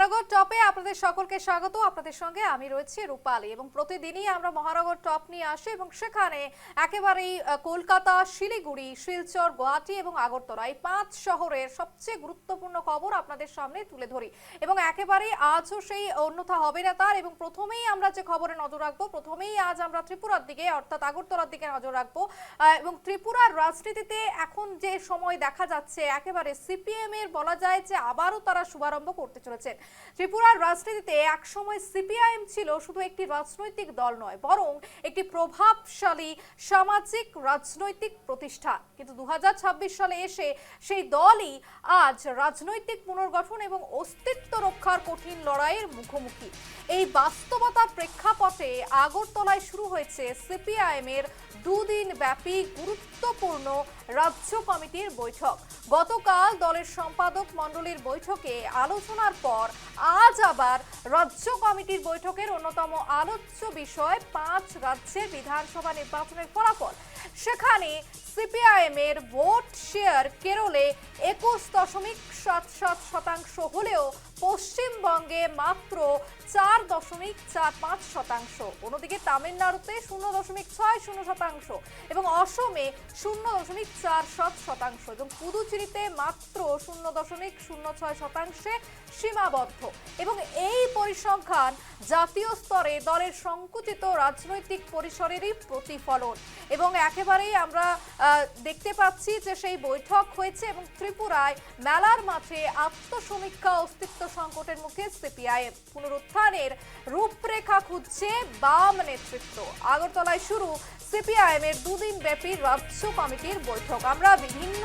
মহানগর টপে আপনাদের সকলকে স্বাগত। আপনাদের সঙ্গে আমি রয়েছি রূপালী এবং প্রতিদিনই আমরা মহানগর টপ নিয়ে আসি এবং সেখানে একেবারেই কলকাতা, শিলিগুড়ি, শিলচর, গুয়াহাটি এবং আগরতলা এই 5 শহরের সবচেয়ে গুরুত্বপূর্ণ খবর আপনাদের সামনে তুলে ধরি এবং একেবারেই আজও সেই অন্যথা হবে না তার। এবং প্রথমেই আমরা যে খবরে নজর রাখবো, প্রথমেই আজ আমরা ত্রিপুরার দিকে অর্থাৎ আগরতলার দিকে নজর রাখবো এবং ত্রিপুরার রাজনীতিতে এখন যে সময় দেখা যাচ্ছে একেবারে সিপিএম এর বলা যায় যে আবারও তারা শুভারম্ভ করতে চলেছে। ত্রিপুরার রাজনীতিতে একসময় সিপিআইএম ছিল শুধু একটি রাজনৈতিক দল নয়, বরং একটি প্রভাবশালী সামাজিক রাজনৈতিক প্রতিষ্ঠান। কিন্তু 2026 সালে এসে সেই দলই আজ রাজনৈতিক পুনর্গঠন এবং অস্তিত্ব রক্ষার কঠিন লড়াইয়ের মুখোমুখি। এই বাস্তবতার প্রেক্ষাপটে আগরতলায় শুরু হয়েছে সিপিআইএম এর দুদিন ব্যাপী গুরুত্বপূর্ণ রাজ্য কমিটির বৈঠক। গতকাল দলের সম্পাদক মণ্ডলীর বৈঠকে আলোচনার পর আজ আবার রাজ্য কমিটির বৈঠকের অন্যতম আলোচ্য বিষয় 5 রাজ্যের বিধানসভা নির্বাচনের ফলাফল। সেখানে সিপিআইএম এর ভোট শেয়ার কেরলে 21.77% হলেও পশ্চিমবঙ্গে মাত্র 4.45%। অন্যদিকে তামিলনাড়ুতে 0.60% এবং অসমে 0.47% এবং পুদুচেরিতে মাত্র 0.06% সীমাবদ্ধ। এবং এই পরিসংখ্যান জাতীয় স্তরে দলের সংকুচিত রাজনৈতিক পরিসরেরই প্রতিফলন। এবং একেবারেই আমরা দেখতে পাচ্ছি যে সেই বৈঠক হয়েছে এবং ত্রিপুরায় মেলার মাঠে আত্মসমীক্ষা, অস্তিত্ব সংকটের মুখে সিপিআইএম। পুনরুত্থানের রূপরেখা খুঁজছে বাম নেতৃত্ব। আগরতলায় শুরু সিপিআইএম এর দুদিন ব্যাপী রাজ্য কমিটির বৈঠক। আমরা বিভিন্ন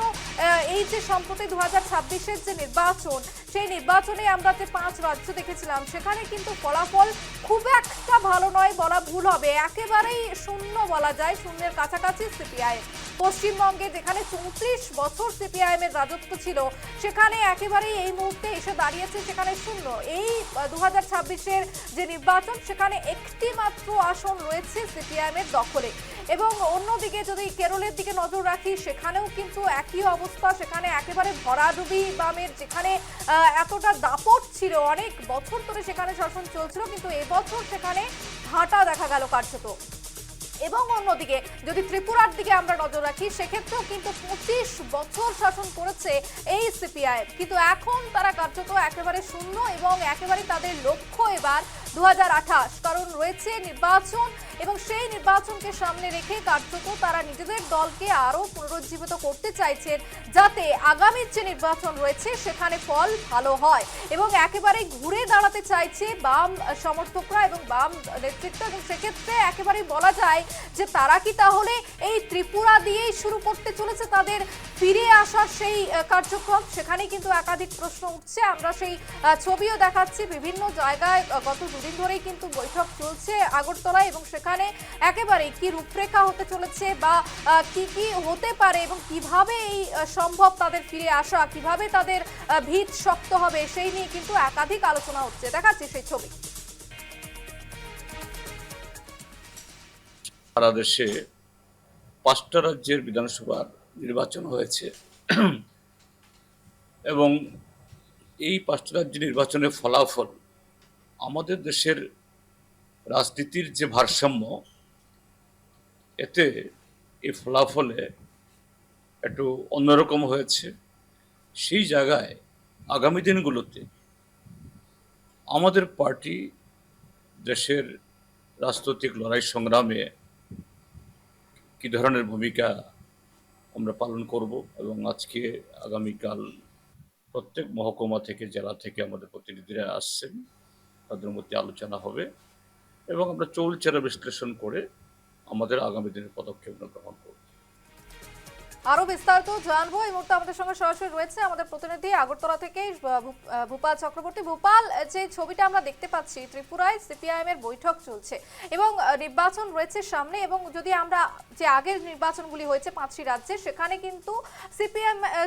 এই যে সম্প্রতি 2026-এর যে নির্বাচন, সেই নির্বাচনে আমরা যে 5 রাজ্য দেখেছিলাম সেখানে কিন্তু ফলাফল খুব একটা ভালো নয় বলা ভুল হবে, একেবারেই শূন্য বলা যায়, শূন্যের কাছাকাছি সিপিআইএম। পশ্চিমবঙ্গে যেখানে 34 বছর সিপিআইএম এর রাজত্ব ছিল সেখানে একেবারেই এই মুহূর্তে এসে দাঁড়িয়েছে সেখানে শূন্য। এই 2026-এর যে নির্বাচন সেখানে একটি মাত্র আসন রয়েছে সিপিআইএম এর দখলে। এবং অন্যদিকে যদি কেরলের দিকে নজর রাখি সেখানেও কিন্তু একই অবস্থা, সেখানে একেবারে ভরাডুবি বামের, যেখানে এতটা দাপট ছিল, অনেক বছর ধরে সেখানে শাসন চলছিল, কিন্তু এবছর সেখানে ভাটা দেখা গেল কার্যত। এবং অন্যদিকে যদি ত্রিপুরার দিকে আমরা নজর রাখি সেক্ষেত্রেও কিন্তু 25 বছর শাসন করেছে এই সিপিআইএম, কিন্তু এখন তারা কার্যত একেবারে শূন্য এবং একেবারে তাদের লক্ষ্য এবার 2028, কারণ রয়েছে নির্বাচন এবং সেই নির্বাচনকে সামনে রেখে কার্যত তারা নিজেদের দলকে আরো পুনরুজ্জীবিত করতে চাইছেন যাতে আগামীর যে নির্বাচন রয়েছে সেখানে ফল ভালো হয়। এবং একেবারে ঘুরে দাঁড়াতে চাইছে বাম সমর্থকরা এবং বাম নেতৃত্ব। এবং সেক্ষেত্রে একেবারে বলা যায় যে তারা কি তাহলে এই ত্রিপুরা দিয়েই শুরু করতে চলেছে তাদের ফিরে আসার সেই কার্যক্রম? সেখানে কিন্তু একাধিক প্রশ্ন উঠছে। আমরা সেই ছবিও দেখাচ্ছি বিভিন্ন জায়গায়, গত দুদিন ধরেই কিন্তু বৈঠক চলছে আগরতলায় এবং সেখানে একেবারে কি রূপরেখা হতে চলেছে বা কি কি হতে পারে এবং কিভাবে এই সম্ভব তাদের ফিরে আসা, কিভাবে তাদের ভিত শক্ত হবে সেই নিয়ে কিন্তু একাধিক আলোচনা হচ্ছে। দেখাচ্ছি সেই ছবি। সারা দেশে 5টা রাজ্যের বিধানসভার নির্বাচন হয়েছে এবং এই 5টা রাজ্যের নির্বাচনের ফলাফল আমাদের দেশের রাজনীতির যে ভারসাম্য, এতে এই ফলাফলে একটু অন্যরকম হয়েছে। সেই জায়গায় আগামী দিনগুলোতে আমাদের পার্টি দেশের রাজনৈতিক লড়াই সংগ্রামে কী ধরনের ভূমিকা আমরা পালন করব এবং আজকে আগামীকাল প্রত্যেক মহকুমা থেকে, জেলা থেকে আমাদের প্রতিনিধিরা আসছেন, তাদের মধ্যে আলোচনা হবে এবং আমরা চৌলচেরা বিশ্লেষণ করে আমাদের আগামী দিনের পদক্ষেপ গ্রহণ করব। আরো বিস্তারিত জানবো। এই মুহূর্তে আমাদের সঙ্গে সরাসরি রয়েছে আমাদের প্রতিনিধি আগরতলা থেকে ভূপাল চক্রবর্তী। ভূপাল, যে ছবিটা আমরা দেখতে পাচ্ছি, ত্রিপুরায় সিপিআইএম এর বৈঠক চলছে এবং নির্বাচন রয়েছে সামনে এবং যদি আমরা যে আগের নির্বাচনগুলি হয়েছে 5টি রাজ্যে সেখানে কিন্তু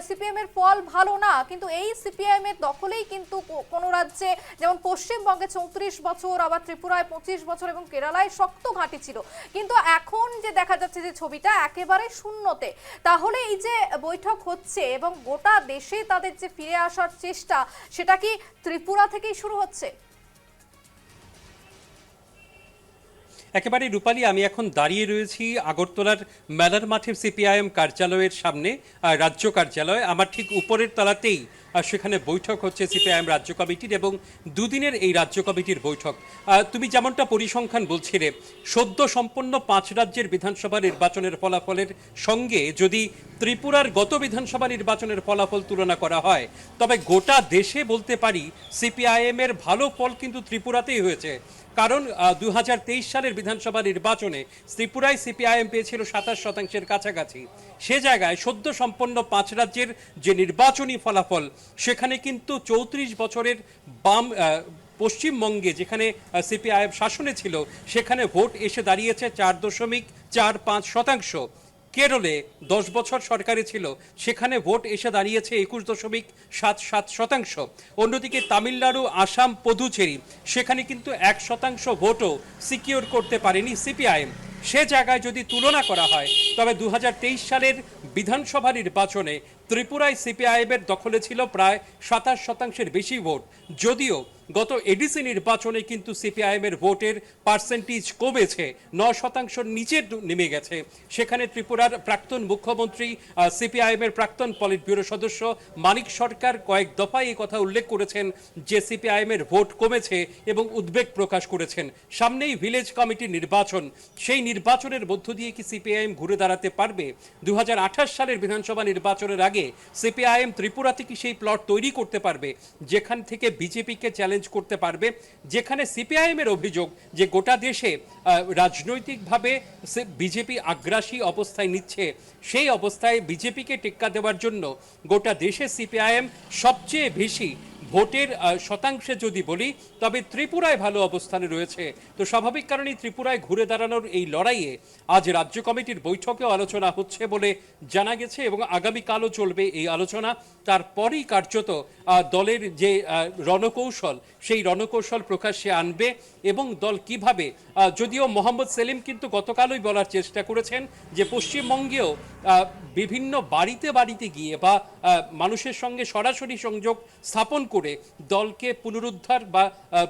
সিপিএম এর ফল ভালো না, কিন্তু এই সিপিআইএম এর দখলেই কিন্তু কোনো রাজ্যে, যেমন পশ্চিমবঙ্গে 34 বছর, আবার ত্রিপুরায় 25 বছর এবং কেরালায় শক্ত ঘাঁটি ছিল, কিন্তু এখন যে দেখা যাচ্ছে যে ছবিটা একেবারে শূন্যতে। তাহলে তাহলে এই যে বৈঠক হচ্ছে এবং গোটা দেশে তাদের যে ফিরে আসার চেষ্টা, সেটা কি ত্রিপুরা থেকেই শুরু হচ্ছে? একেবারে রূপালী, আমি এখন দাঁড়িয়ে রয়েছি আগরতলার মেলার মাঠের সিপিআইএম কার্যালয়ের সামনে, রাজ্য কার্যালয়। আমার ঠিক উপরের তলাতেই সেখানে বৈঠক হচ্ছে সিপিআইএম রাজ্য কমিটির, এবং দুদিনের এই রাজ্য কমিটির বৈঠক। তুমি যেমনটা পরিসংখ্যান বলছিলে, সদ্য সম্পন্ন 5 রাজ্যের বিধানসভা নির্বাচনের ফলাফলের সঙ্গে যদি ত্রিপুরার গত বিধানসভা নির্বাচনের ফলাফল তুলনা করা হয়, তবে গোটা দেশে বলতে পারি সিপিআইএম এর ভালো ফল কিন্তু ত্রিপুরাতেই হয়েছে। কারণ 2023 সালের বিধানসভা নির্বাচনে ত্রিপুরায় সিপিআইএম পেয়েছিল 27% কাছাকাছি। সে জায়গায় সদ্য সম্পন্ন 5 রাজ্যের যে নির্বাচনী ফলাফল, সেখানে কিন্তু 34 বছরের বাম পশ্চিমবঙ্গে যেখানে সিপিআইএম শাসনে ছিল, সেখানে ভোট এসে দাঁড়িয়েছে 4.45%। কেরলে 10 বছর সরকারে ছিল, সেখানে ভোট এসে দাঁড়িয়েছে 21.77%। অন্যদিকে তামিলনাড়ু, আসাম, পুদুচেরি, সেখানে কিন্তু 1% ভোটও সিকিউর করতে পারেনি সিপিআইএম। সে জায়গায় যদি তুলনা করা হয়, তবে 2023 সালের বিধানসভা নির্বাচনে ত্রিপুরায় সিপিআইএমের দখলে ছিল প্রায় 27%-এর বেশি ভোট, যদিও গত এডিসি নির্বাচনে কিন্তু সিপিআইএমের ভোটের পার্সেন্টেজ কমেছে, 9%-র নিচে নেমে গেছে। সেখানে ত্রিপুরার প্রাক্তন মুখ্যমন্ত্রী, সিপিআইএমের প্রাক্তন পলিট ব্যুরো সদস্য মানিক সরকার কয়েক দফায় এই কথা উল্লেখ করেছেন যে সিপিআইএমের ভোট কমেছে এবং উদ্বেগ প্রকাশ করেছেন। সামনেই ভিলেজ কমিটির নির্বাচন, সেই নির্বাচনের মধ্য দিয়ে কি সিপিআইএম ঘুরে দাঁড়াতে পারবে? 2028 সালের বিধানসভা নির্বাচনের আগে সিপিআইএম ত্রিপুরাতে কি সেই প্লট তৈরি করতে পারবে যেখান থেকে বিজেপিকে চ্যালেঞ্জ করতে পারবে? যেখানে সিপিআইএম এর অভিযোগ যে গোটা দেশে রাজনৈতিকভাবে বিজেপি আগ্রাসী অবস্থায় নিচ্ছে, সেই অবস্থায় বিজেপিকে টেক্কা দেওয়ার জন্য গোটা দেশে সিপিআইএম সবচেয়ে বেশি ভোটের শতাংশে যদি বলি, তবে ত্রিপুরায় ভালো অবস্থানে রয়েছে। তো স্বাভাবিক কারণেই ত্রিপুরায় ঘুরে দাঁড়ানোর এই লড়াইয়ে আজ রাজ্য কমিটির বৈঠকেও আলোচনা হচ্ছে বলে জানা গেছে, এবং আগামীকালও চলবে এই আলোচনা। তারপরেই কার্যত দলের যে রণকৌশল, সেই রণকৌশল প্রকাশ্যে আনবে, এবং দল কিভাবে, যদিও মোহাম্মদ সেলিম কিন্তু গতকালই বলার চেষ্টা করেছেন যে পশ্চিমবঙ্গেও বিভিন্ন বাড়িতে বাড়িতে গিয়ে বা মানুষের সঙ্গে সরাসরি সংযোগ স্থাপন করে দলকে পুনরুদ্ধার বা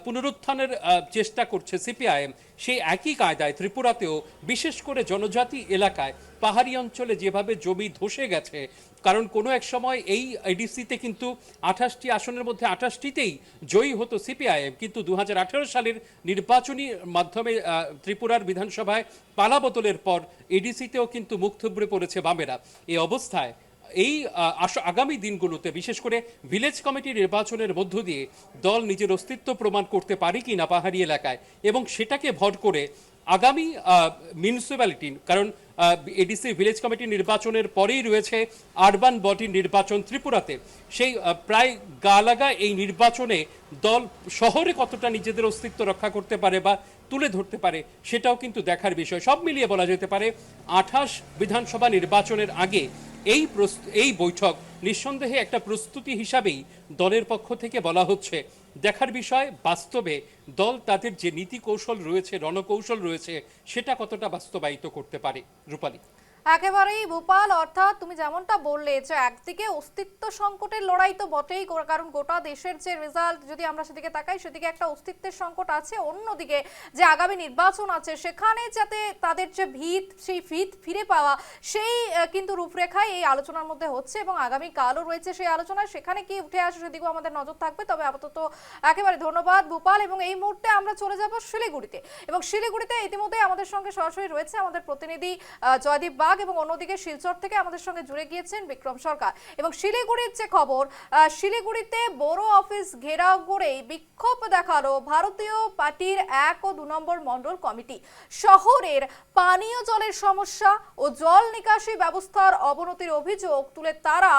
পুনরুত্থানের চেষ্টা করছে সিপিআইএম। সেই একই কায়দায় ত্রিপুরাতেও বিশেষ করে জনজাতি এলাকায়, পাহাড়ি অঞ্চলে যেভাবে জমি ধসে গেছে, কারণ কোনো এক সময় এই এডিসিতে কিন্তু 28টি আসনের মধ্যে 28টিতেই জয়ী হতো সিপিআইএম, কিন্তু 2018 সালের নির্বাচনী মাধ্যমে ত্রিপুরার বিধানসভায় পালাবদলের পর এডিসিতেও কিন্তু মুখ থুবড়ে পড়েছে বামেরা। এই অবস্থায় এই আগামী দিনগুলোতে বিশেষ করে ভিলেজ কমিটি নির্বাচনের মধ্য দিয়ে দল নিজের অস্তিত্ব প্রমাণ করতে পারে কি না পাহাড়ি এলাকায়, এবং সেটাকে ভর করে আগামী মিউনিসিপ্যালিটি, কারণ এডিসি ভিলেজ কমিটি নির্বাচনের পরেই রয়েছে আরবান বডির নির্বাচন ত্রিপুরাতে, সেই প্রায় গা লাগা এই নির্বাচনে দল শহরে কতটা নিজেদের অস্তিত্ব রক্ষা করতে পারে বা তুলে ধরতে পারে, সেটাও কিন্তু দেখার বিষয়। সব মিলিয়ে বলা যেতে পারে 28 বিধানসভা নির্বাচনের আগে এই বৈঠক নিঃসন্দেহে একটা প্রস্তুতি হিসাবেই দলের পক্ষ থেকে বলা হচ্ছে। দেখার বিষয় বাস্তবে দল তাদের যে নীতি কৌশল রয়েছে, রণকৌশল রয়েছে, সেটা কতটা বাস্তবায়িত করতে পারে। রূপালী, একেবারেই ভূপাল, অর্থাৎ তুমি যেমনটা বললে যে একদিকে অস্তিত্ব সংকটের লড়াই তো বটেই, কারণ গোটা দেশের যে রেজাল্ট যদি আমরা সেদিকে তাকাই, সেদিকে একটা অস্তিত্বের সংকট আছে। অন্যদিকে যে আগামী নির্বাচন আছে, সেখানে যাতে তাদের যে সেই ভিত ফিরে পাওয়া, সেই কিন্তু রূপরেখায় এই আলোচনার মধ্যে হচ্ছে, এবং আগামী কালও রয়েছে সেই আলোচনা। সেখানে কি উঠে আসে সেদিকেও আমাদের নজর থাকবে। তবে আপাতত একেবারে ধন্যবাদ ভূপাল, এবং এই মুহূর্তে আমরা চলে যাব শিলিগুড়িতে, এবং শিলিগুড়িতে ইতিমধ্যে আমাদের সঙ্গে সরাসরি রয়েছে আমাদের প্রতিনিধি জয়দীপ বাগ, এবং অন্যদিকে শিলচর থেকে আমাদের সঙ্গে জুড়ে গিয়েছেন বিক্রম সরকার। এবং শিলিগুড়ির যে খবর, শিলিগুড়িতে বড় অফিস ঘেরাও করে বিক্ষোভ দেখালো ভারতীয় পার্টির 1 ও 2 নম্বর মণ্ডল কমিটি। শহরের পানীয় জলের সমস্যা ও জল নিকাশি ব্যবস্থার অবনতির অভিযোগ তুলে তারা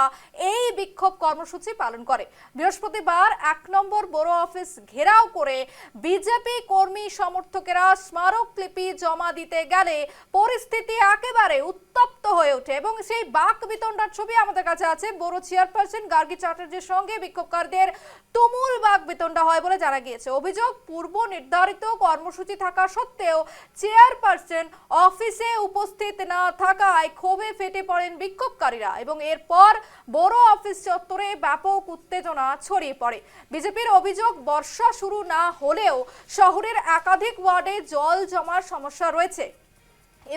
এই বিক্ষোভ কর্মসূচি পালন করে। বৃহস্পতিবার 1 নম্বর বড় অফিস ঘেরাও করে বিজেপি কর্মী সমর্থকেরা স্মারকলিপি জমা দিতে গেলে পরিস্থিতি একেবারে উত্তপ্ত হয়ে ওঠে এবং সেই বাক বিতণ্ডার ছবি আমাদের কাছে আছে। বড় চেয়ারপারসন গার্গী চ্যাটার্জির সঙ্গে বিক্ষোভকারীদের তুমুল বাক বিতণ্ডা হয় বলে জানা গিয়েছে। অভিযোগ, পূর্ব নির্ধারিত কর্মসূচি থাকা সত্ত্বেও চেয়ারপারসন অফিসে উপস্থিত না থাকায় ক্ষোভে ফেটে পড়েন বিক্ষোভকারীরা এবং এরপর বড় অফিস চত্বরে ব্যাপক উত্তেজনা ছড়িয়ে পড়ে। বিজেপির অভিযোগ, বর্ষা শুরু না হলেও শহরের একাধিক ওয়ার্ডে জল জমার সমস্যা রয়েছে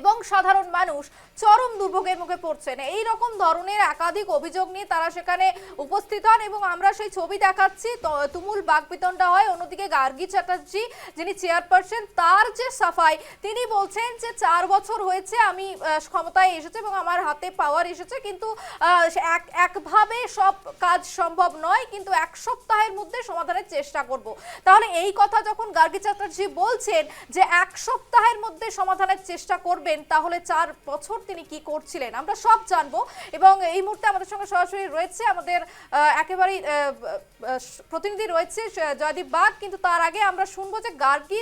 এবং সাধারণ মানুষ চরম দুর্ভোগের মুখে পড়ছেন। এই রকম ধরনের একাধিক অভিযোগ নিয়ে তারা সেখানে উপস্থিত হন এবং আমরা সেই ছবি দেখাচ্ছি। তুমুল বাকবিতণ্ডা হয়। অন্যদিকে গার্গী চ্যাটার্জি, যিনি চেয়ারপারসন, তার যে সাফাই, তিনি বলছেন যে 4 বছর হয়েছে আমি ক্ষমতায় এসেছে এবং আমার হাতে পাওয়ার এসেছে, কিন্তু একভাবে সব কাজ সম্ভব নয়, কিন্তু 1 সপ্তাহের মধ্যে সমাধানের চেষ্টা করব। তাহলে এই কথা যখন গার্গী চ্যাটার্জি বলছেন যে 1 সপ্তাহের মধ্যে সমাধানের চেষ্টা করবেন, তাহলে 4 বছর তিনি কি করছিলেন আমরা সব জানবো। এবং এই মুহূর্তে আমাদের সঙ্গে সরাসরি রয়েছে আমাদের একেবারে প্রতিনিধি রয়েছে জয়দীপ বাগ, কিন্তু তার আগে আমরা শুনবো যে গার্গী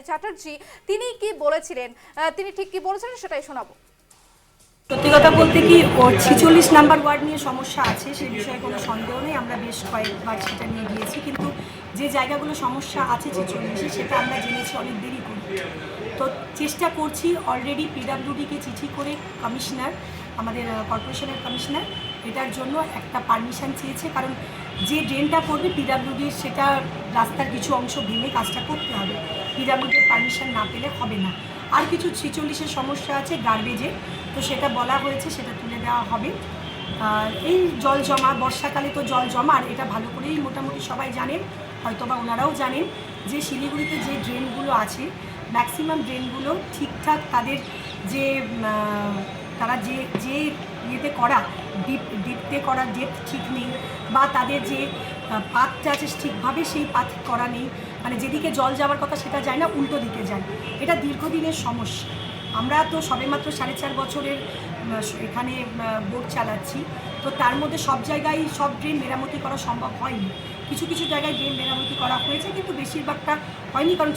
চ্যাটার্জি তিনি কি বলেছিলেন, তিনি ঠিক কি বলেছিলেন সেটাই শোনাবো। সত্যি কথা বলতে কি, ওর 46 নাম্বার ওয়ার্ড নিয়ে সমস্যা আছে, সে বিষয়ে কোনো সন্দেহ নেই। আমরা বেশ কয়েকবার সেটা নিয়ে গিয়েছি, কিন্তু যে জায়গাগুলো সমস্যা আছে 46-এ সেটা আমরা জেনেছি অনেক দেরি করে। তো চেষ্টা করছি, অলরেডি পিডাব্লিউডিকে চিঠি করে কমিশনার, আমাদের কর্পোরেশনের কমিশনার, এটার জন্য একটা পারমিশন চেয়েছে। কারণ যে ড্রেনটা করবে পিডাব্লিউডির, সেটা রাস্তার কিছু অংশ ভেঙে কাজটা করতে হবে, পিডাব্লিউডির পারমিশন না পেলে হবে না। আর কিছু 46-এর সমস্যা আছে গার্বেজে, তো সেটা বলা হয়েছে, সেটা তুলে দেওয়া হবে। এই জল জমা, বর্ষাকালে তো জল জমার, এটা ভালো করেই মোটামুটি সবাই জানেন, হয়তোবা ওনারাও জানেন যে শিলিগুড়িতে যে ড্রেনগুলো আছে, ম্যাক্সিমাম ড্রেনগুলো ঠিকঠাক তাদের যে তারা যে ইয়েতে করা, ডিপতে করা ডেপথ ঠিক নেই, বা তাদের যে পাথটা আছে ঠিকভাবে সেই পাথ করা নেই, মানে যেদিকে জল যাওয়ার কথা সেটা যায় না, উল্টো দিকে যায়। এটা দীর্ঘদিনের সমস্যা। আমরা তো সবেমাত্র 4.5 বছরের এখানে বোট চালাচ্ছি, তো তার মধ্যে সব জায়গায় সব ড্রেন মেরামতি করা সম্ভব হয়নি। কিছু কিছু জায়গায় ড্রেন মেরামতি করা হয়েছে, কিন্তু বেশিরভাগটা হয়নি, কারণ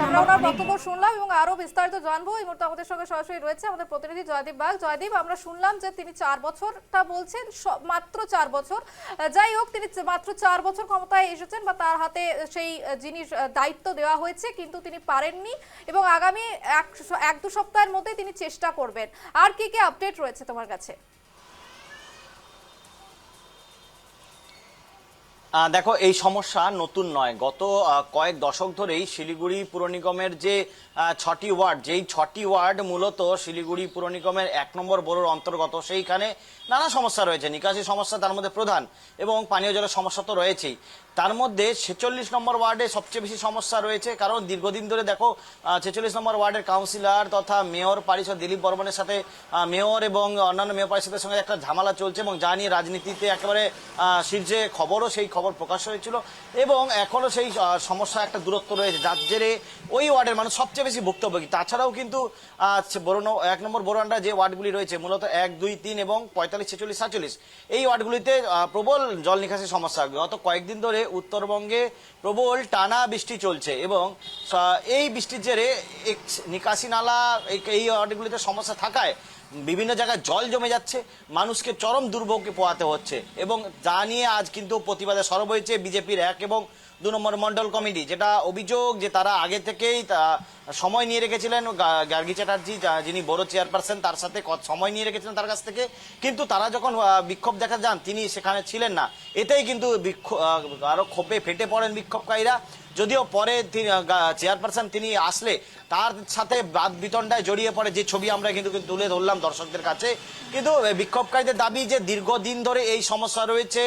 আমরা ওনার বক্তব্য শুনলাম এবং আরো বিস্তারিত জানবো। এই মুহূর্তে আমাদের সঙ্গে সরাসরি রয়েছে আমাদের প্রতিনিধি জয়দীপ বাগ। জয়দীপ, আমরা শুনলাম যে তিনি 4 বছরটা বলছেন, মাত্র 4 বছর। যাই হোক, তিনি মাত্র 4 বছর ক্ষমতায় এসেছেন বা তার হাতে সেই জিনিস দায়িত্ব দেওয়া হয়েছে, কিন্তু তিনি পারেননি এবং আগামী 1-2 সপ্তাহের মধ্যে তিনি চেষ্টা করবেন। আর কি কি আপডেট রয়েছে তোমার কাছে? দেখো, এই সমস্যা নতুন নয়। গত কয়েক দশক ধরেই শিলিগুড়ি পুর নিগমের যে 6টি ওয়ার্ড, যেই 6টি ওয়ার্ড মূলত শিলিগুড়ি পুর নিগমের 1 নম্বর বড়োর অন্তর্গত, সেইখানে নানা সমস্যা রয়েছে। নিকাশি সমস্যা তার মধ্যে প্রধান, এবং পানীয় জলের সমস্যা তো রয়েছেই। তার মধ্যে 46 নম্বর ওয়ার্ডে সবচেয়ে বেশি সমস্যা রয়েছে, কারণ দীর্ঘদিন ধরে দেখো 46 নম্বর ওয়ার্ডের কাউন্সিলর তথা মেয়র পরিষদ দিলীপ বর্মনের সাথে মেয়র এবং অন্যান্য মেয়র পরিষদের সঙ্গে একটা ঝামেলা চলছে, এবং যা নিয়ে রাজনীতিতে একেবারে শীর্ষে খবরও, সেই খবর প্রকাশ হয়েছিল, এবং এখনো সেই সমস্যা একটা দূরত্ব রয়েছে, যার জেরে ওই ওয়ার্ডের মানুষ সবচেয়ে বেশি ভুক্তভোগী। তাছাড়াও কিন্তু 1 নম্বর বড় আন্ডার যে ওয়ার্ডগুলি রয়েছে, মূলত 1, 2, 3 এবং 45, 46, 47, এই ওয়ার্ডগুলিতে প্রবল জল নিকাশি সমস্যা। গত কয়েকদিন ধরে উত্তরবঙ্গে প্রবল টানা বৃষ্টি চলছে, এবং এই বৃষ্টির জেরে নিকাশি নালা এই ওয়ার্ডগুলিতে সমস্যা থাকায় বিভিন্ন জায়গায় জল জমে যাচ্ছে, মানুষকে চরম দুর্ভোগে পোহাতে হচ্ছে, এবং যা নিয়ে আজ কিন্তু প্রতিবাদে সরব হয়েছে বিজেপির 1 এবং 2 নম্বর মন্ডল কমিটি। যেটা অভিযোগ যে তারা আগে থেকেই সময় নিয়ে রেখেছিলেন, গার্গী চ্যাটার্জি যিনি বড় চেয়ারপারসন, তার সাথে সময় নিয়ে রেখেছিলেন তার কাছ থেকে, কিন্তু তারা যখন বিক্ষোভ দেখা যান তিনি সেখানে ছিলেন না। এতেই কিন্তু আরো ক্ষোভে ফেটে পড়েন বিক্ষোভকারীরা। যদিও পরে চেয়ারপারসন তিনি আসলে তার সাথে বাদ বিতণ্ডায় জড়িয়ে পড়ে, যে ছবি আমরা কিন্তু তুলে ধরলাম দর্শকদের কাছে। কিন্তু বিক্ষোভকারীদের দাবি যে দীর্ঘদিন ধরে এই সমস্যা রয়েছে,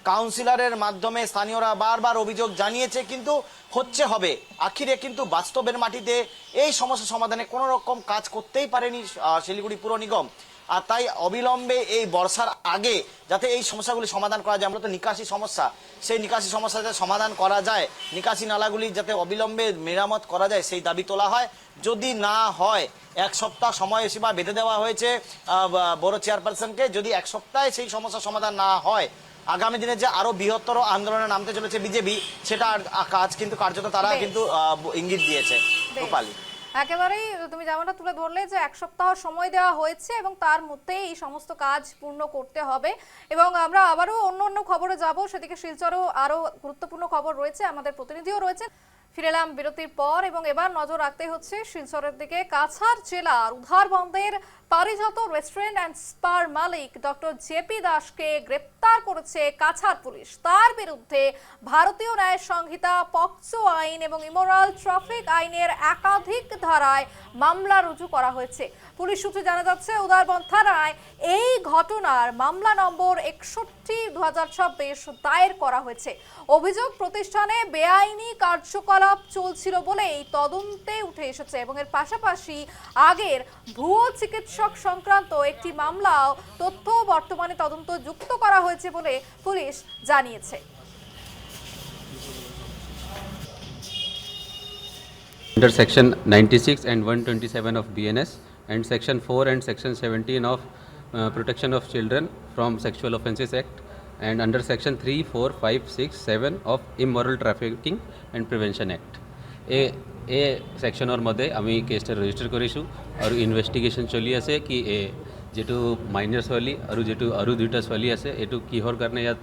কাউন্সিলরের মাধ্যমে স্থানীয়রা বারবার অভিযোগ জানিয়েছে, কিন্তু হচ্ছে হবে। আখিরে কিন্তু বাস্তবের মাটিতে এই সমস্যা সমাধানে কোনো রকম কাজ করতেই পারেনি শিলিগুড়ি পুর নিগম। আর তাই অবিলম্বে এই বর্ষার আগে যাতে এই সমস্যাগুলি সমাধান করা যায়, আমরা তো নিকাশি সমস্যা, সেই নিকাশি সমস্যা যাতে সমাধান করা যায়, নিকাশি নালাগুলি যাতে অবিলম্বে মেরামত করা যায়, সেই দাবি তোলা হয়। যদি না হয় 1 সপ্তাহ সময়সীমা বেঁধে দেওয়া হয়েছে বড় চেয়ারপারসনকে। যদি 1 সপ্তাহে সেই সমস্যা সমাধান না হয়, আগামী দিনে যে আরো বৃহত্তর আন্দোলনে নামতে চলেছে বিজেপি, সেটা কাজ কিন্তু কার্যত তারা কিন্তু ইঙ্গিত দিয়েছে। রূপালী। একেবারেই তুমি যেমনটা তুলে ধরলে যে 1 সপ্তাহ সময় দেওয়া হয়েছে এবং তার মধ্যে এই সমস্ত কাজ পূর্ণ করতে হবে। এবং আমরা আবারও অন্য খবরে যাব, সেদিকে শিলচরেও আরো গুরুত্বপূর্ণ খবর রয়েছে, আমাদের প্রতিনিধিও রয়েছে। ফিরে এলাম বিরতির পর এবং এবার নজর রাখতে হচ্ছে শিলচরের দিকে। কাছাড় জেলার উধারবন্দের পারিজাত রেস্টুরেন্ট অ্যান্ড স্পার মালিক ডক্টর জেপি দাসকে গ্রেপ্তার করেছে কাছাড় পুলিশ। তার বিরুদ্ধে ভারতীয় ন্যায় সংহিতা, পক্সো আইন এবং ইমোরাল ট্রাফিক আইনের একাধিক ধারায় মামলা রুজু করা হয়েছে। পুলিশ সূত্রে জানা যাচ্ছে উধারবন্দ থানায় এই ঘটনার মামলা নম্বর 61/2026 দায়ের করা হয়েছে। অভিযোগ, প্রতিষ্ঠানে বেআইনি কার্যকলাপ চলছিল বলেই তদন্তে উঠে এসেছে এবং এর পাশাপাশি আগের ভুয়ো চিকিৎসক সংক্রান্ত একটি মামলাও তথ্য বর্তমানে তদন্ত যুক্ত করা হয়েছে বলে পুলিশ জানিয়েছে। Under Section 96 and 127 of BNS and Section 4 and Section 17 of Protection of Children from Sexual Offences Act and under Section 3, 4, 5, 6, 7 of Immoral Trafficking and Prevention Act. ए सेक्शनर मध्य आमी केसटा रेजिस्टर करिछु और इन्वेस्टिगेशन चलि आछे कि ए जेटु माइनर ছোৱালী আৰু जेटु আৰু দুটা ছোৱালী আছে এটু কিহৰ কাৰণে ইয়াত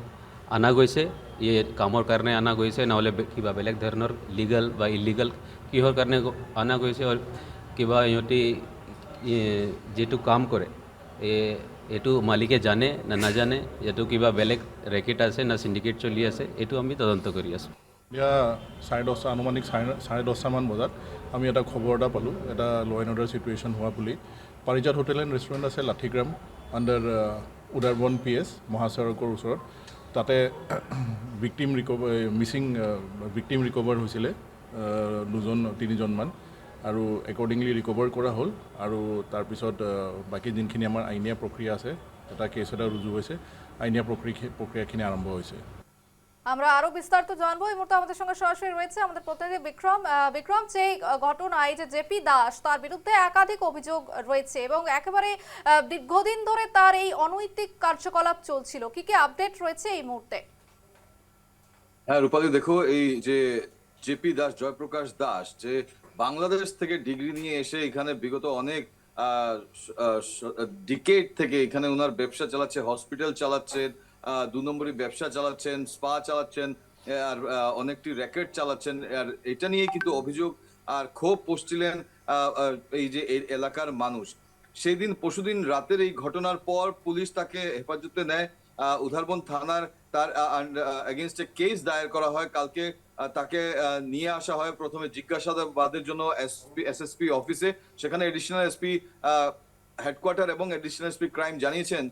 আনা গৈছে, ये কামৰ কাৰণে আনা গৈছে নহ'লে কিবা বেলেগ ধৰণৰ লিগেল বা ইলিগেল কিহৰ কাৰণে আনা গৈছে আৰু কিবা ইহঁতি যেটু কাম কৰে এইটো মালিকে জানে না নাজানে, যেটু কিবা বেলেগ ৰেকেট আছে না সিন্ডিকেট চলি আছে, এইটো আমি তদন্ত কৰি আছোঁ। এতিয়া 10:30 আনুমানিক 10:30মান বজাত আমি এটা খবৰ এটা পালোঁ, এটা ল এণ্ড অৰ্ডাৰ চিটুৱেশ্যন হোৱা বুলি। পাৰিজাত হোটেল এণ্ড ৰেষ্টুৰেণ্ট আছে লাঠিগ্ৰাম আণ্ডাৰ উদাৰবন PS মহাচৰকৰ ওচৰত। তাতে ভিক্টিম ৰিকভাৰ হৈছিলে 2-3জনমান আৰু একৰ্ডিংলি ৰিকভাৰ কৰা হ'ল। আৰু তাৰপিছত বাকী যোনখিনি আমাৰ আইনীয়া প্ৰক্ৰিয়া আছে, এটা কেছ এটা ৰুজু হৈছে, আইনীয়া প্ৰক্ৰিয়াখিনি আৰম্ভ হৈছে। আমরা আরো বিস্তারিত জানবো। এই মুহূর্তে আমাদের সঙ্গে সরাসরি রয়েছে আমাদের প্রতিনিধি বিক্রম। যে ঘটনায় যে জেপি দাস, তার বিরুদ্ধে একাধিক অভিযোগ রয়েছে এবং একেবারে দীর্ঘদিন ধরে তার এই অনৈতিক কার্যকলাপ চলছিল, কি কি আপডেট রয়েছে এই মুহূর্তে? হ্যাঁ রূপালী, দেখো এই যে জেপি দাস, জয়প্রকাশ দাস, যে বাংলাদেশ থেকে ডিগ্রি নিয়ে এসে এখানে বিগত অনেক ডিকেড থেকে এখানে ওনার ব্যবসা চালাচ্ছে, হসপিটাল চালাচ্ছেন, 2 নম্বরই ব্যবসা চালাচ্ছেন, স্পা চালাচ্ছেন, আর অনেকটি র্যাকেট চালাচ্ছেন। আর এটা নিয়ে কিন্তু অভিযোগ আর ক্ষোভ পোষছিলেন এই যে এই এলাকার মানুষ। সেই দিন পরশুদিন রাতের এই ঘটনার পর পুলিশ তাকে হেফাজতে নেয়, উধারবন থানার তার এগেইনস্টে কেস দায়ের করা হয়। কালকে তাকে নিয়ে আসা হয় প্রথমে জিজ্ঞাসাবাদের জন্য SSP অফিসে। সেখানে এডিশনাল এসপি হেডকোয়ার্টার এবং এডিশনাল এসপি ক্রাইম জানিয়েছেন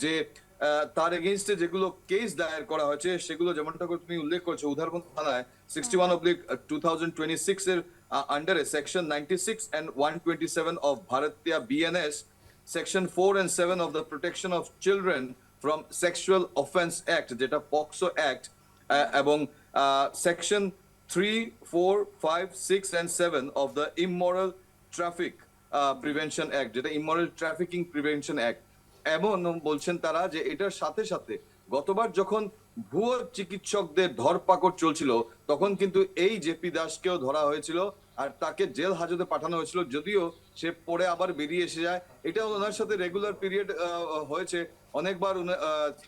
যে তার এগেইনস্টে যেগুলো কেস দায়ের করা হয়েছে সেগুলো যেমনটা করে তুমি উল্লেখ করছো, উধারবন থানায় 61/2026 এর আন্ডারে section 96 and 127 of Bharatiya BNS, section 4 and 7 of the Protection of Children from Sexual Offense Act, যেটা পক্সো অ্যাক্ট, এবং section 3, 4, 5, 6 and 7 of the Immoral Traffic Prevention Act, যেটা Immoral Trafficking Prevention Act। এমন বলছেন তারা যে এটার সাথে সাথে গতবার যখন ভুয়ো চিকিৎসকদের ধরপাকড় চলছিল তখন কিন্তু এই জেপি দাসকেও ধরা হয়েছিল আর তাকে জেল হাজতে পাঠানো হয়েছিল, যদিও সে পরে আবার বেরিয়ে এসে যায়। এটা ওনার সাথে রেগুলার পিরিয়ড হয়েছে, অনেকবার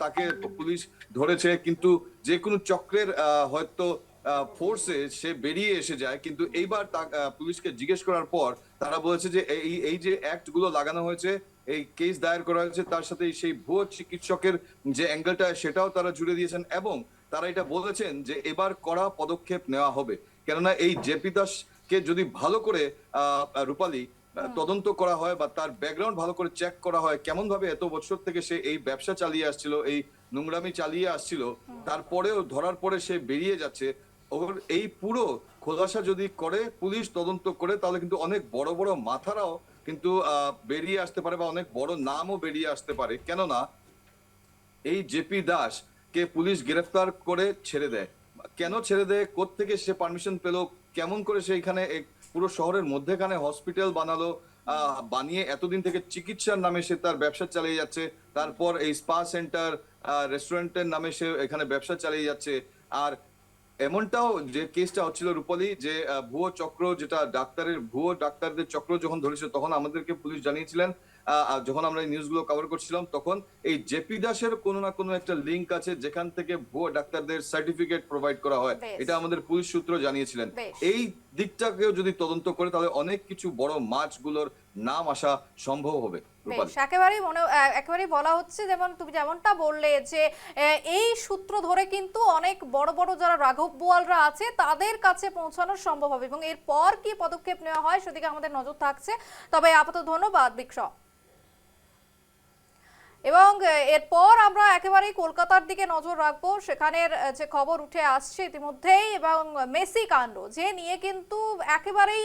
তাকে পুলিশ ধরেছে, কিন্তু যে কোনো চক্রের হয়তো ফোর্সে সে বেরিয়ে এসে যায়। কিন্তু এইবার পুলিশকে জিজ্ঞেস করার পর তারা বলেছে যে এই যে অ্যাক্ট গুলো লাগানো হয়েছে, এই কেস দায়ের করা হয়েছে, তার সাথে সেই ভুয়ো চিকিৎসকের যে অ্যাঙ্গেলটা সেটাও তারা জুড়ে দিয়েছেন এবং তারা এটা বলেছেন যে এবার কড়া পদক্ষেপ নেওয়া হবে। কেননা এই জেপি দাসকে যদি ভালো করে রূপালী তদন্ত করা হয় বা তার ব্যাকগ্রাউন্ড ভালো করে চেক করা হয়, কেমন ভাবে এত বছর থেকে সে এই ব্যবসা চালিয়ে আসছিল, এই নোংরামি চালিয়ে আসছিল, তারপরেও ধরার পরে সে বেরিয়ে যাচ্ছে, ওর এই পুরো খোলাসা যদি করে পুলিশ তদন্ত করে তাহলে কিন্তু অনেক বড় বড় মাথারাও কিন্তু বেরিয়ে আসতে পারে বা অনেক বড় নামও বেরিয়ে আসতে পারে। কেননা এই জেপি দাস কে পুলিশ গ্রেফতার করে ছেড়ে দেয়, কেন ছেড়ে দেয়, কোত্থেকে সে পারমিশন পেলো, কেমন করে সে এখানে পুরো শহরের মধ্যেখানে হসপিটাল বানালো, বানিয়ে এতদিন থেকে চিকিৎসার নামে সে তার ব্যবসা চালিয়ে যাচ্ছে, তারপর এই স্পা সেন্টার রেস্টুরেন্টের নামে সে এখানে ব্যবসা চালিয়ে যাচ্ছে। আর এমনটাও যে কেসটা হচ্ছিল রূপালী, যে ভুয়ো চক্র, যেটা ভুয়ো ডাক্তারদের চক্র যখন ধরেছিল, তখন আমাদেরকে পুলিশ জানিয়েছিলেন, যখন আমরা এই নিউজগুলো কভার করছিলাম, তখন এই জেপি দাসের কোনো না কোনো একটা লিংক আছে যেখান থেকে ভুয়ো ডাক্তারদের সার্টিফিকেট প্রোভাইড করা হয়। বেশ। এটা আমাদের পুলিশ সূত্র জানিয়েছিলেন। বেশ। এই দিকটাকেও যদি তদন্ত করে, তাহলে অনেক কিছু বড় মাছগুলোর নাম আসা সম্ভব হবে রূপালী। বেশ, একেবারেই বলা হচ্ছে, যেমন তুমি যেমনটা বললে যে এই সূত্র ধরে কিন্তু অনেক বড় বড় যারা রাঘব বোয়ালরা আছে তাদের কাছে পৌঁছানো সম্ভব হবে, এবং এরপর কি পদক্ষেপ নেওয়া হয় সেদিকে আমাদের নজর থাকছে। তবে আপাতত ধন্যবাদ বিক্রম। এবং এরপর আমরা একেবারেই কলকাতার দিকে নজর রাখবো, সেখানের যে খবর উঠে আসছে ইতিমধ্যেই, এবং মেসি কাণ্ড যে নিয়ে কিন্তু একেবারেই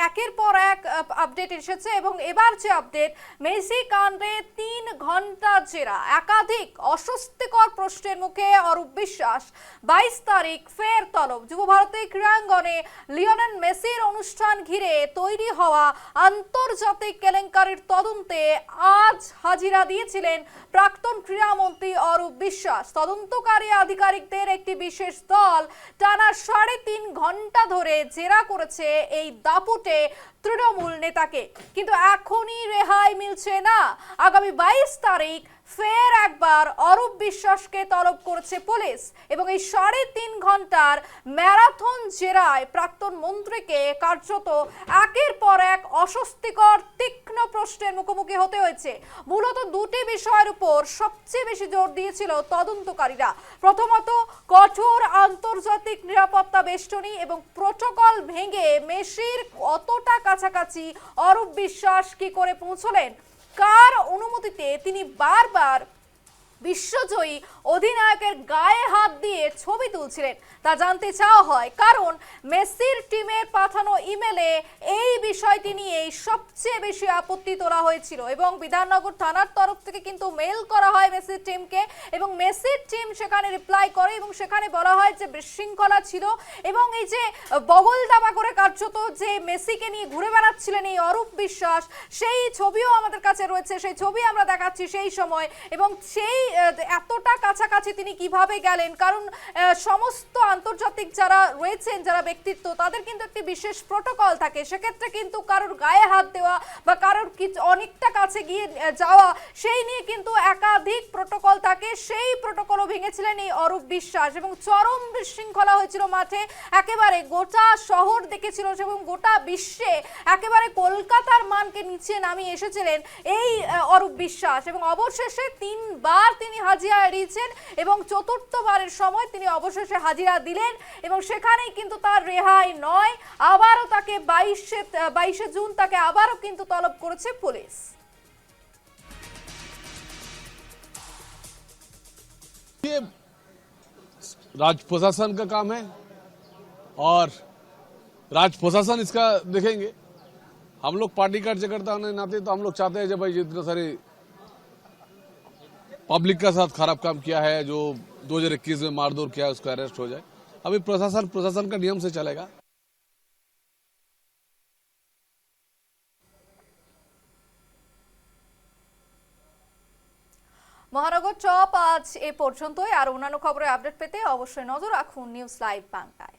একের পর এক আপডেট এসেছে। এবং এবার যে আপডেট, মেসি কাণ্ডে 3 ঘন্টা জেরা, একাধিক অস্বস্তিকর প্রশ্নের মুখে অরূপ বিশ্বাস। 22 তারিখ ফের তলব। যুব ভারতী ক্রীড়াঙ্গনে লিওনেল মেসির অনুষ্ঠান ঘিরে তৈরি হওয়া আন্তর্জাতিক কেলেঙ্কারির তদন্তে আজ হাজিরা দিয়েছিলেন প্রাক্তন ক্রীড়ামন্ত্রী অরূপ বিশ্বাস। তদন্তকারী আধিকারিকদের একটি বিশেষ দল টানা 3.5 ঘন্টা ধরে জেরা করেছে এই দাপুটে তৃণমূল নেতাকে, কিন্তু এখনই রেহাই মিলছে না। আগামী 22 তারিখ ফের একবার অরূপ বিশ্বাসকে তলব করেছে পুলিশ, এবং এই 3.5 ঘন্টার ম্যারাথন জেরায় প্রাক্তন মন্ত্রীকে কার্যত একের পর এক অস্বস্তিকর তীক্ষ্ণ প্রশ্নের মুখোমুখি হতে হয়েছে। মূলত দুটি বিষয়ের উপর সবচেয়ে বেশি জোর দিয়েছিল তদন্তকারীরা। প্রথমত, কঠোর আন্তর্জাতিক নিরাপত্তা বেষ্টনী এবং প্রোটোকল ভেঙে মেসির কতটা কাছাকাছি অরূপ বিশ্বাস কি করে পৌঁছলেন, কার অনুমতিতে তিনি বারবার বিশ্বজয়ী অধিনায়কের গায়ে হাত দিয়ে ছবি তুলছিলেন তা জানতে চাওয়া হয়, কারণ মেসির টিমের পাঠানো ইমেলে এই বিষয়টি নিয়ে সবচেয়ে বেশি আপত্তি তোলা হয়েছিল, এবং বিধাননগর থানার তরফ থেকে কিন্তু মেল করা হয় মেসির টিমকে, এবং মেসির টিম সেখানে রিপ্লাই করে, এবং সেখানে বলা হয় যে বিশৃঙ্খলা ছিল, এবং এই যে বগল দাবা করে কার্যত যে মেসিকে নিয়ে ঘুরে বেড়াচ্ছিলেন এই অরূপ বিশ্বাস, সেই ছবিও আমাদের কাছে রয়েছে, সেই ছবি আমরা দেখাচ্ছি সেই সময়। এবং সেই এতটা কাছাকাছি তিনি কিভাবে গেলেন, কারণ সমস্ত আন্তর্জাতিক যারা রয়েছেন, যারা ব্যক্তিত্ব, তাদের কিন্তু একটি বিশেষ প্রোটোকল থাকে। সেক্ষেত্রে কিন্তু কারোর গায়ে হাত দেওয়া বা কারোর অনেকটা কাছে গিয়ে যাওয়া, সেই নিয়ে কিন্তু একাধিক প্রোটোকল থাকে। সেই প্রোটোকলও ভেঙেছিলেন এই অরূপ বিশ্বাস, এবং চরম বিশৃঙ্খলা হয়েছিল মাঠে। একেবারে গোটা শহর দেখেছিল, এবং গোটা বিশ্বে একেবারে কলকাতার মানকে নিচে নামিয়ে এসেছিলেন এই অরূপ বিশ্বাস, এবং অবশেষে 3 বার তিনি হাজিরা দিয়েছেন, এবং চতুর্থবারের সময় তিনি অবশেষে হাজিরা দিলেন, এবং সেখানেই কিন্তু তার রেহাই নয়। আবারও তাকে 22 জুন তাকে আবারও কিন্তু তলব করেছে পুলিশ। ये राज प्रशासन का काम है और राज प्रशासन इसका देखेंगे। हम लोग पार्टी कार्यकर्ता होने के नाते तो हम लोग चाहते हैं जब भाई जितना सारे पब्लिक का साथ खराब काम किया है, जो 2021 में मारधोर किया है, उसका अरेस्ट हो जाए। अभी प्रशासन का नियम से चलेगा। মহানগর চপ আজ এ পর্যন্তই। আর অন্যান্য খবরের আপডেট পেতে অবশ্যই নজর রাখুন নিউজ লাইভ বাংলায়।